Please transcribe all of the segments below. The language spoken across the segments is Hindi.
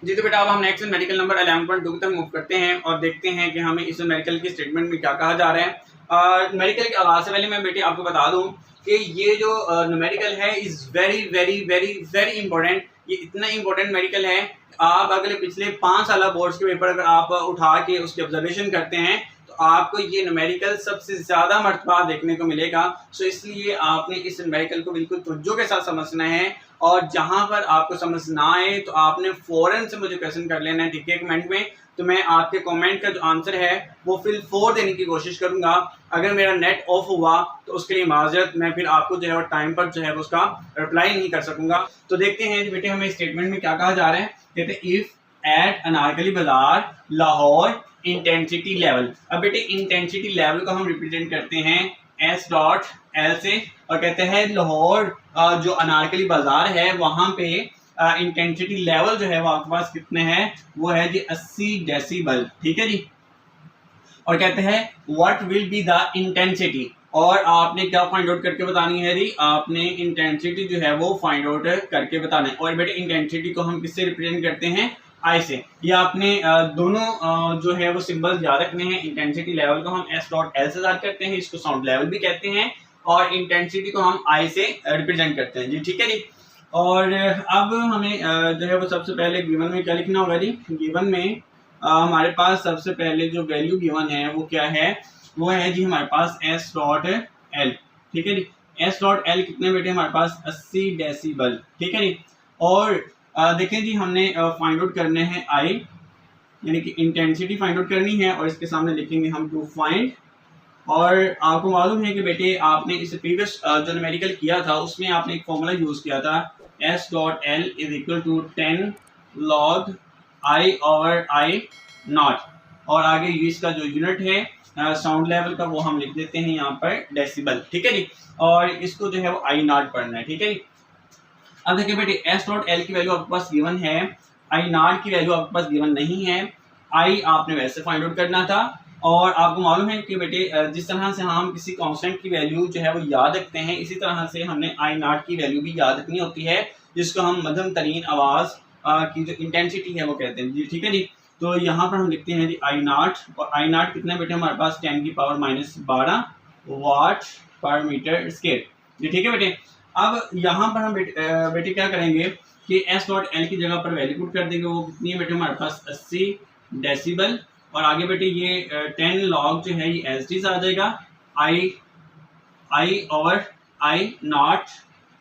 जी तो बेटा अब हम नेक्स्ट मेडिकल नंबर 11.2 तक मूव करते हैं और देखते हैं कि हमें इस मेडिकल की स्टेटमेंट में क्या कहा जा रहा है। मेडिकल के आगाज से पहले मैं बेटे आपको बता दूं कि ये जो मेडिकल है is very very very very important. ये इतना इंपॉर्टेंट मेडिकल है, आप अगले पिछले 5 साल बोर्ड्स के पेपर अगर आप उठा के उसकी ऑब्जर्वेशन करते हैं तो आपको ये न्यूमेरिकल सबसे ज्यादा मर्तबा देखने को मिलेगा। सो इसलिए आपने इस न्यूमेरिकल को बिल्कुल तवज्जो के साथ समझना है और जहां पर आपको समझ ना आए तो आपने फौरन से मुझे क्वेश्चन कर लेना है, ठीक है, कमेंट में। तो मैं आपके कमेंट का जो आंसर है वो फिल 4 देने की कोशिश करूंगा। अगर मेरा नेट ऑफ हुआ तो उसके लिए माजरत, मैं फिर आपको जो है वो टाइम पर जो है उसका रिप्लाई नहीं कर सकूंगा। तो देखते हैं बेटे हमें स्टेटमेंट में क्या कहा जा रहा है। कहते हैं इफ एट अनारकली बाजार लाहौर इंटेंसिटी लेवल। अब बेटे इंटेंसिटी लेवल को हम रिप्रेजेंट करते हैं एस डॉट एल से और कहते हैं लाहौर जो अनारकली बाजार है वहां पे इंटेंसिटी लेवल जो है वो आपके पास कितने हैं, वो है जी 80 डेसिबल, ठीक है जी। और कहते हैं what will be the intensity, और आपने क्या फाइंड आउट करके बतानी है जी, आपने इंटेंसिटी जो है वो फाइंड आउट करके बताना है। और बेटे इंटेंसिटी को हम किससे रिप्रेजेंट करते हैं, आई से। ये आपने दोनों जो है वो सिंबल याद रखने हैं। इंटेंसिटी लेवल को हम एस डॉट एल से याद करते हैं, इसको साउंड लेवल भी कहते हैं, और इंटेंसिटी को हम आई से रिप्रेजेंट करते हैं जी, ठीक है जी। और अब हमें जो है वो सबसे पहले गिवन में क्या लिखना होगा जी। गिवन में हमारे पास सबसे पहले जो वैल्यू गिवन है वो क्या है, वो है जी हमारे पास एस डॉट एल, ठीक है जी। एस डॉट एल कितने बेटे हमारे पास 80 डेसिबल, ठीक है जी। और देखें जी हमने फाइंड आउट करने हैं आई, यानी कि इंटेंसिटी फाइंड आउट करनी है और इसके सामने लिखेंगे हम टू फाइंड। और आपको मालूम है कि बेटे आपने इस प्रीवियस जो न्यूमेरिकल किया था उसमें आपने एक फॉर्मूला यूज किया था, S dot L is equal to 10 log I over I naught, और आगे इसका जो यूनिट है साउंड लेवल का वो हम लिख देते हैं यहाँ पर डेसिबल, ठीक है जी। और इसको जो है वो आई नॉट पढ़ना है, ठीक है जी। अब देखिए बेटे एस डॉट एल की वैल्यू आपके पास गिवन है, आई नॉट की वैल्यू आपके पास गिवन नहीं है। आई आपने वैसे फाइंड आउट करना था, और आपको मालूम है कि बेटे जिस तरह से हम किसी कांस्टेंट की वैल्यू जो है वो याद रखते हैं, इसी तरह से हमने आई नॉट की वैल्यू भी याद रखनी होती है, जिसको हम मध्यम तरीन आवाज की जो इंटेंसिटी है वो कहते हैं जी, ठीक है जी। तो यहाँ पर हम लिखते हैं जी आई नॉट, और आई नॉट कितना बेटे हमारे पास 10 की पावर -12 वाट पर मीटर स्क्वायर जी, ठीक है बेटे। अब यहाँ पर हम बेटे क्या करेंगे कि एस डॉट एल की जगह पर वैल्यू पुट कर देंगे, वो कितनी है बेटे हमारे पास 80 डेसिबल, और आगे बेटे ये 10 लॉग जो है ये एस डी आ जाएगा आई ओवर आई नॉट,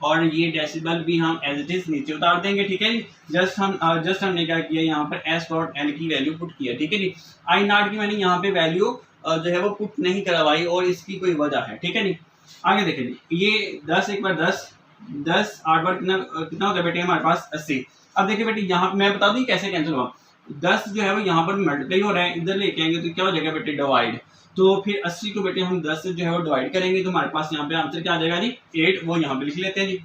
और ये डेसिबल भी हम एज इट इज नीचे उतार देंगे, ठीक है जी। जस्ट हमने क्या किया यहाँ पर एस डॉट एल की वैल्यू पुट किया, ठीक है जी। आई नॉट की मैंने यहाँ पे वैल्यू जो है वो पुट नहीं करवाई और इसकी कोई वजह है, ठीक है जी। आगे देखें जी, ये 10 एक बार 10 8 बार कितना होता है बेटे हमारे पास 80। अब देखिए बेटे यहाँ मैं बता दूं कैसे कैंसिल हुआ, 10 जो है वो यहाँ पर मल्टीप्लाई हो रहा है, इधर लेके आएंगे तो क्या हो जाएगा बेटे डिवाइड, तो फिर 80 को बेटे हम 10 से जो है वो डिवाइड करेंगे तो हमारे पास यहाँ पे आंसर क्या आ जाएगा जी 8, वो यहाँ पे लिख लेते हैं जी,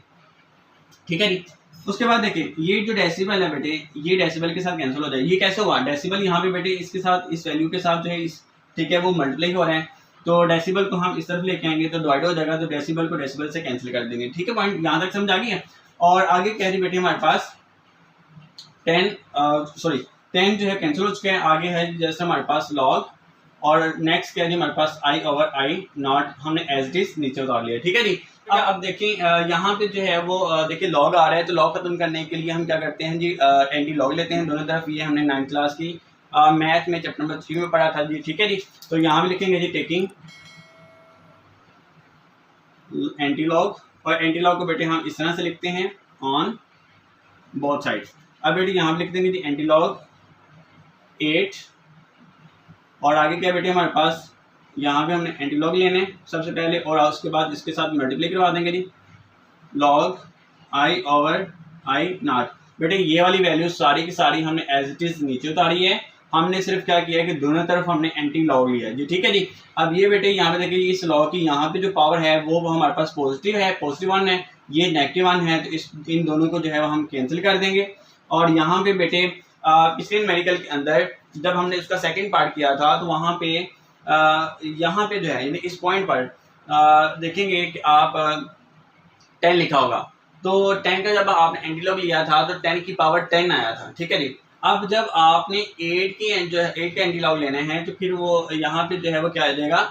ठीक है जी। उसके बाद देखिए ये जो डेसिबल है बेटे ये डेसिबल के साथ कैंसिल हो जाए, ये कैसे हुआ, डेसिबल यहाँ पे बेटे इसके साथ इस वैल्यू के साथ जो है इस, ठीक है, वो मल्टीप्लाई हो रहे हैं, तो डेसिबल को हम इस तरफ लेके आएंगे तो डिवाइड हो जाएगा, तो डेसिबल को डेसिबल से कैंसिल कर देंगे, ठीक है। पॉइंट यहाँ तक समझ आ गई है। और आगे कह रही बेटे हमारे पास 10 जो है कैंसिल हो चुके हैं, आगे है जैसे हमारे पास लॉग, और नेक्स्ट क्या है हमारे पास आई ओवर आई नॉट, हमने एज डिस नीचे उतार लिया, ठीक है जी। अब देखें यहाँ पे जो है वो देखिए लॉग आ रहा है, तो लॉग खत्म करने के लिए हम क्या करते हैं जी एंटी लॉग लेते हैं दोनों तरफ। ये हमने 9th क्लास की मैथ में चैप्टर नंबर 3 में पढ़ा था जी, ठीक है जी। तो यहाँ भी लिखेंगे जी टेकिंग एंटी लॉग, और एंटी लॉग को बेटे हम इस तरह से लिखते हैं ऑन बोथ साइड्स। अब बेटे यहाँ पे लिख देंगे जी एंटी लॉग 8, और आगे क्या बेटे हमारे पास यहाँ पे हमने एंटी लॉग लेने सबसे पहले, और उसके बाद इसके साथ मल्टीप्लाई करवा देंगे जी log I over I naught. बेटे ये वाली वैल्यू सारी की सारी हमने एज इट इज नीचे उतारी है, हमने सिर्फ क्या किया है कि दोनों तरफ हमने एंटी लॉग लिया जी, ठीक है जी। अब ये बेटे यहाँ पे देखिए इस लॉग की यहाँ पे जो पावर है वो हमारे पास पॉजिटिव है, पॉजिटिव 1 है, ये नेगेटिव 1 है, तो इन दोनों को जो है हम कैंसिल कर देंगे। और यहाँ पे बेटे पिछले न्यूमेरिकल के अंदर जब हमने उसका सेकंड पार्ट किया था तो वहाँ पे यहाँ पे जो है इस पॉइंट पर देखेंगे कि आप 10 लिखा होगा, तो 10 का जब आपने एंटी लॉग लिया था तो 10 की पावर 10 आया था, ठीक है जी। अब जब आपने 8 की जो है 8 का एंटी लॉग लेना है तो फिर वो यहाँ पे जो है वो क्या आ जाएगा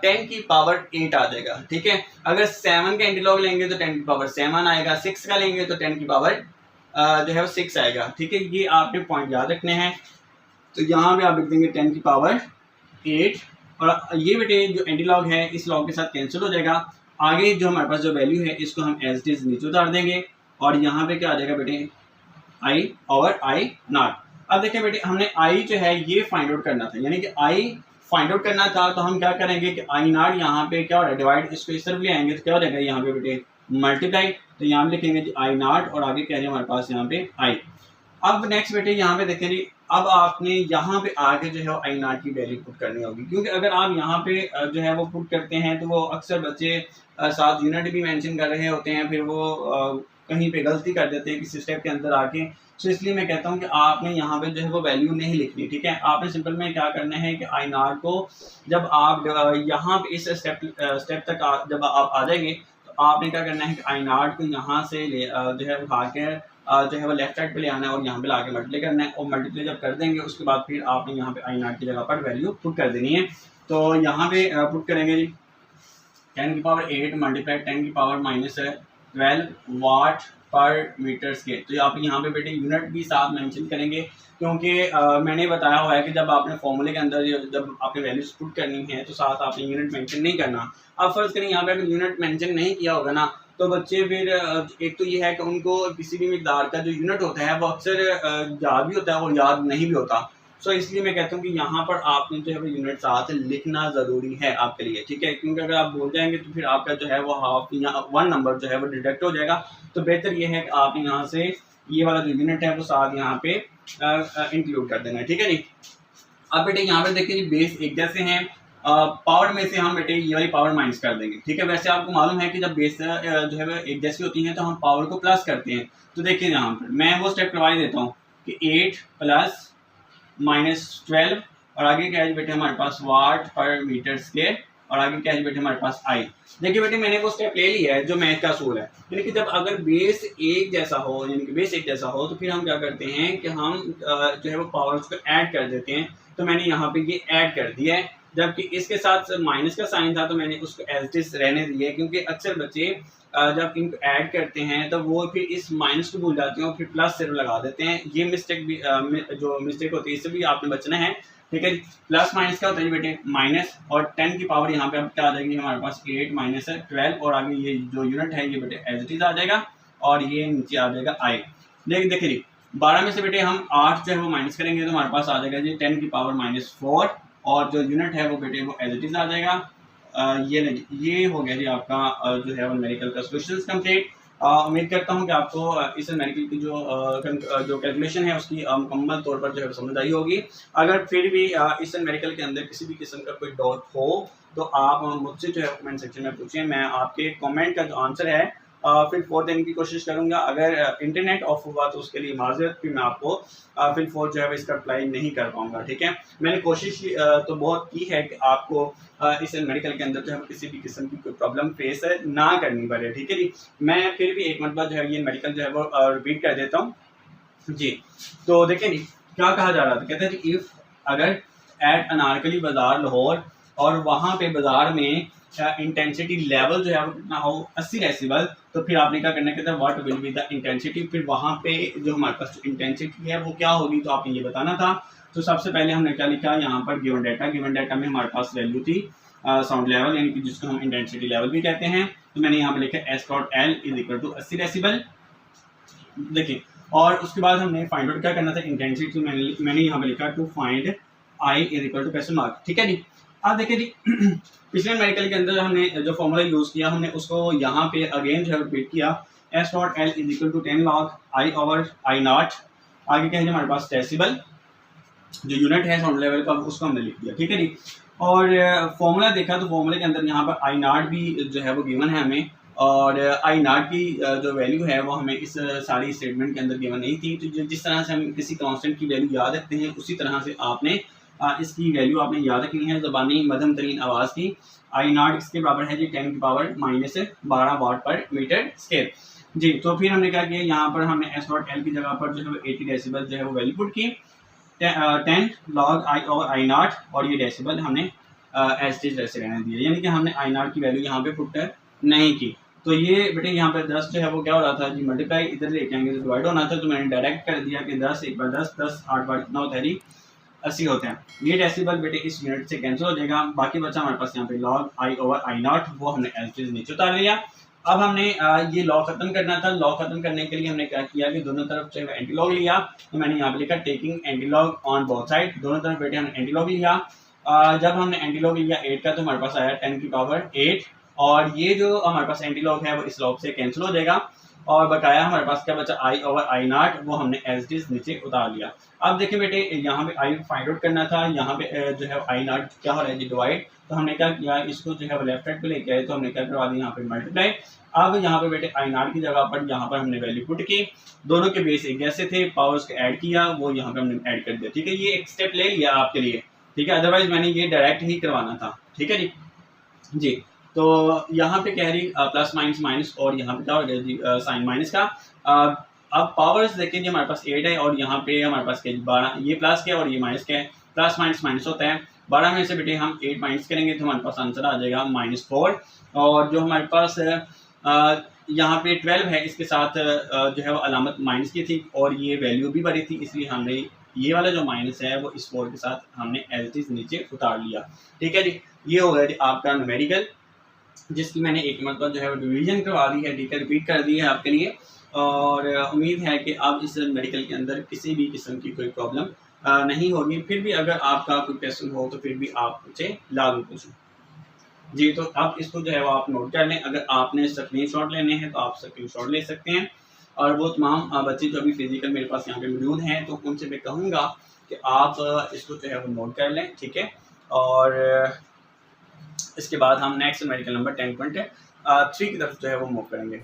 10 की पावर 8 आ जाएगा, ठीक है। अगर 7 का एंटी लॉग लेंगे तो 10 की पावर 7 आएगा, 6 का लेंगे तो 10 की पावर जो है वो 6 आएगा, ठीक है। ये आपने पॉइंट याद रखने हैं। तो यहाँ पे आप लिख देंगे 10 की पावर 8 और ये बेटे जो एंटी लॉग है इस लॉग के साथ कैंसिल हो जाएगा। आगे जो हमारे पास जो वैल्यू है इसको हम एज इट इज नीचे उतार देंगे और यहाँ पे क्या आ जाएगा बेटे आई और आई नॉट। अब देखिए बेटे हमने आई जो है ये फाइंड आउट करना था, यानी कि आई फाइंड आउट करना था, तो हम क्या करेंगे कि आई नॉट यहाँ पे क्या हो रहा है डिवाइड, इसको इस तरफ ले आएंगे तो क्या हो जाएगा यहाँ पे बेटे मल्टीप्लाई। तो यहाँ पे लिखेंगे आई नॉट और आगे क्या है हमारे पास यहाँ पे आई। अब नेक्स्ट बेटे यहाँ पे देखें जी, अब आपने यहाँ पे आगे जो है आई नॉट की वैल्यू पुट करनी होगी, क्योंकि अगर आप यहाँ पे जो है वो पुट करते हैं तो वो अक्सर बच्चे साथ यूनिट भी मेंशन कर रहे होते हैं, फिर वो कहीं पे गलती कर देते हैं किसी स्टेप के अंदर आके। तो इसलिए मैं कहता हूँ कि आपने यहाँ पे जो है वो वैल्यू नहीं लिखनी, ठीक है। आपने सिंपल में क्या करना है कि आई नॉट को जब आप यहाँ पे इस स्टेप तक जब आप आ जाएंगे तो आपने क्या करना है कि आई नॉट को यहाँ से जो है उठा के जो है वो लेफ्ट साइड पे ले आना है और यहाँ पे लाके मल्टीप्लाई करना है, और मल्टीप्लाई जब कर देंगे उसके बाद फिर आपने यहाँ पे आई नॉट की जगह पर वैल्यू पुट कर देनी है। तो यहाँ पे पुट करेंगे जी 10 की पावर 8 मल्टीप्लाई 10 की पावर -12 वाट पर मीटर स्क्वायर। तो आप यहाँ पे बेटे यूनिट भी साथ मेंशन करेंगे, क्योंकि मैंने बताया हुआ है कि जब आपने फॉर्मूले के अंदर जब आपने वैल्यूज पुट करनी है तो साथ आपने यूनिट मेंशन नहीं करना। अब फर्ज करें यहाँ पे अगर यूनिट मेंशन नहीं किया होगा ना तो बच्चे फिर एक तो ये है कि उनको किसी भी मिकदार का जो यूनिट होता है वो अक्सर याद भी होता है और याद नहीं भी होता। सो इसलिए मैं कहता हूँ कि यहाँ पर आपने जो है वो यूनिट साथ लिखना ज़रूरी है आपके लिए, ठीक है। क्योंकि अगर आप भूल जाएंगे तो फिर आपका जो है वो हाफ या 1 नंबर जो है वो डिडक्ट हो जाएगा। तो बेहतर ये है कि आप यहाँ से ये वाला जो यूनिट है वो साथ यहाँ पे इंक्लूड कर देना है, ठीक है जी। अब बेटे यहाँ पे देखिए जी बेस एक जैसे हैं, पावर में से हम बेटे ये वाली पावर माइनस कर देंगे, ठीक है। वैसे आपको मालूम है कि जब बेस जो है वो एक जैसी होती हैं तो हम पावर को प्लस करते हैं। तो देखिए यहाँ पर मैं वो स्टेप करवा देता हूँ कि 8 प्लस -12 और आगे क्या है बेटे हमारे पास वाट पर मीटर स्क्वायर और आगे क्या है बेटे हमारे पास आई। देखिए बेटे मैंने वो स्टेप ले लिया है जो मैथ का असूल है, यानी कि जब अगर बेस एक जैसा हो, यानी कि बेस एक जैसा हो तो फिर हम क्या करते हैं कि हम जो है वो पावर्स को ऐड कर देते हैं। तो मैंने यहाँ पे ये ऐड कर दिया है, जबकि इसके साथ माइनस का साइन था तो मैंने उसको एज इट इज रहने दिया है, क्योंकि अक्सर बच्चे जब इनको ऐड करते हैं तो वो फिर इस माइनस को भूल जाते हैं और फिर प्लस सिर्फ लगा देते हैं। ये मिस्टेक भी जो मिस्टेक होती है इससे भी आपने बचना है, ठीक है। प्लस माइनस क्या होता है बेटे माइनस, और 10 की पावर यहाँ पे अब क्या आ जाएगी हमारे पास 8 - 12 और आगे ये जो यूनिट है ये बेटे एज इट इज आ जाएगा और ये नीचे आ जाएगा आई। देखिए जी 12 में से बेटे हम 8 जो है वो माइनस करेंगे तो हमारे पास आ जाएगा जी 10 की पावर -4 और जो यूनिट है वो बेटे वो एज इट इज आ जाएगा। ये हो गया जी आपका जो है वो न्यूमेरिकल का सॉल्यूशंस कंप्लीट। उम्मीद करता हूँ कि आपको इस न्यूमेरिकल की जो कैलकुलेशन है उसकी मुकम्मल तौर पर जो है समझ आई होगी। अगर फिर भी इस न्यूमेरिकल के अंदर किसी भी किस्म का कोई डाउट हो तो आप मुझसे जो है कमेंट सेक्शन में पूछें, मैं आपके कमेंट का जो आंसर है फिल 4 देने की कोशिश करूंगा। अगर इंटरनेट ऑफ हुआ तो उसके लिए माजरत, फिर मैं आपको फिल 4 जो है इसका अप्लाई नहीं कर पाऊंगा, ठीक है। मैंने कोशिश तो बहुत की है कि आपको इस मेडिकल के अंदर जो है किसी भी किस्म की कोई प्रॉब्लम फेस ना करनी पड़े, ठीक है जी। मैं फिर भी एक मरतबा जो है ये मेडिकल जो है वो रिपीट कर देता हूँ जी। तो देखिए जी क्या कहा जा रहा था, कहते हैं इफ़ अगर एट अनारकली बाजार लाहौर और वहाँ पे बाजार में इंटेंसिटी लेवल जो है वो कितना हो 80 डेसिबल, तो फिर आपने क्या करना कहता है what will be the intensity. फिर वहाँ पे जो हमारे पास इंटेंसिटी है वो क्या होगी तो आपने ये बताना था। तो सबसे पहले हमने क्या लिखा यहाँ पर गिवन डाटा में हमारे पास वैल्यू थी साउंड लेवल, यानी कि जिसको हम इंटेंसिटी लेवल भी कहते हैं। तो मैंने यहाँ पे लिखा S.L = 80 डेसिबल। देखिए और उसके बाद हमने फाइंड आउट क्या करना था इंटेंसिटी। मैंने यहाँ पे लिखा टू फाइंड I =, ठीक है जी। अब देखिए जी पिछले मेडिकल के अंदर हमने जो फॉर्मूला यूज़ किया हमने उसको यहाँ पे अगेन जो है रिपीट किया। S.L = 10 log I/I0। आगे क्या है हमारे पास डेसिबल जो यूनिट है साउंड लेवल का उसको हमने लिख दिया, ठीक है जी। और फॉर्मूला देखा तो फॉर्मूले के अंदर यहाँ पर I0 भी जो है वो गिवन है हमें, और I0 की जो वैल्यू है वो हमें इस सारी स्टेटमेंट के अंदर गिवन नहीं थी। तो जिस तरह से हम किसी कांस्टेंट की वैल्यू याद रखते हैं उसी तरह से आपने इसकी वैल्यू आपने याद रखनी है ज़बानी मध्यम तरीन आवाज़ की। I0 इसके बराबर है जी 10 की पावर -12 वाट पर मीटर स्क्वायर। जी, तो फिर हमने क्या किया, यहाँ पर हमने एस नॉट एल की जगह पर जो है वो 80 डेसिबल जो है वो वैल्यू पुट की, 10 log I over I naught, और ये डेसिबल हमने एज इट जैसे रहने दिया, यानी कि हमने आई नॉट की वैल्यू यहाँ पे पुट नहीं की। तो ये बेटे यहाँ पे 10 जो है वो क्या हो रहा था जी, मल्टीप्लाई इधर लेके आएंगे तो डिवाइड होना था, तो मैंने डायरेक्ट कर दिया कि 10 एक बार 10, 10 8 बार कितना होता है जी, 80 होते हैं। ये डेसिबल बेटे इस यूनिट से कैंसिल हो जाएगा, बाकी बचा हमारे पास यहाँ पे log I over I not, वो हमने एज इट नीचे उतार लिया। अब हमने ये लॉ खत्म करना था। लॉ खत्म करने के लिए हमने क्या किया कि दोनों तरफ जो है एंटी लॉग लिया, तो मैंने यहाँ पे लिखा taking anti log on both side, दोनों तरफ बेटे हमने एंटी लॉग लिया। जब हमने एंटी लॉग लिया 8 का, तो हमारे पास आया 10 की पावर 8, और ये जो हमारे पास एंटी लॉग है वो इस लॉग से कैंसिल हो जाएगा, और बकाया हमारे पास क्या बचा आई ओवर आई नॉट, वो हमने एज इट नीचे उतार लिया। अब देखिए बेटे यहाँ पे आई फाइंड आउट करना था, यहाँ पे जो है आई नॉट क्या हो रहा है जी, डिवाइड, तो हमने क्या किया, इसको जो है वो लेफ्ट साइड पे लेके आए, तो हमने क्या करवा दिया यहाँ पे मल्टीप्लाई। अब यहाँ पे बेटे आई नॉट की जगह पर यहाँ पर हमने वैल्यू पुट की, दोनों के बेस एक जैसे थे, पावर्स को ऐड किया, वो यहाँ पे हमने ऐड कर दिया। ठीक है, ये एक स्टेप ले लिया आपके लिए, ठीक है, अदरवाइज मैंने ये डायरेक्ट ही करवाना था। ठीक है जी, जी तो यहाँ पे कह रही प्लस माइनस माइनस, और यहाँ पे क्या हो गया जी साइन माइनस का। अब पावर्स देखें जी, हमारे पास 8 है, और यहाँ पे हमारे पास क्या 12, ये प्लस क्या है और ये माइनस क्या है, प्लस माइनस माइनस होता है। 12 में से बेटे हम 8 माइनस करेंगे तो हमारे पास आंसर आ जाएगा -4, और जो हमारे पास यहाँ पे 12 है, इसके साथ जो है वो अलामत माइनस की थी, और ये वैल्यू भी बड़ी थी, इसलिए हमने ये वाला जो माइनस है वो इस 4 के साथ हमने एज इट इज नीचे उतार लिया। ठीक है जी, ये हो गया जी आपका न्यूमेरिकल, जिसकी मैंने एक मतलब जो है वो डिवीजन करवा दी है, ठीक है, रिपीट कर दी है आपके लिए, और उम्मीद है कि अब इस मेडिकल के अंदर किसी भी किस्म की कोई प्रॉब्लम नहीं होगी। फिर भी अगर आपका कोई क्वेश्चन हो तो फिर भी आप मुझे लाजमी पूछें। जी, तो आप इसको जो है वो आप नोट कर लें, अगर आपने स्क्रीनशॉट लेने हैं तो आप स्क्रीनशॉट ले सकते हैं, और वो तमाम बच्चे जो अभी फिजिकल मेरे पास यहाँ पे मौजूद हैं, तो उनसे मैं कहूँगा कि आप इसको जो है वो नोट कर लें। ठीक है, और इसके बाद हम नेक्स्ट मेडिकल नंबर 10.3 की तरफ जो है वो मूव करेंगे।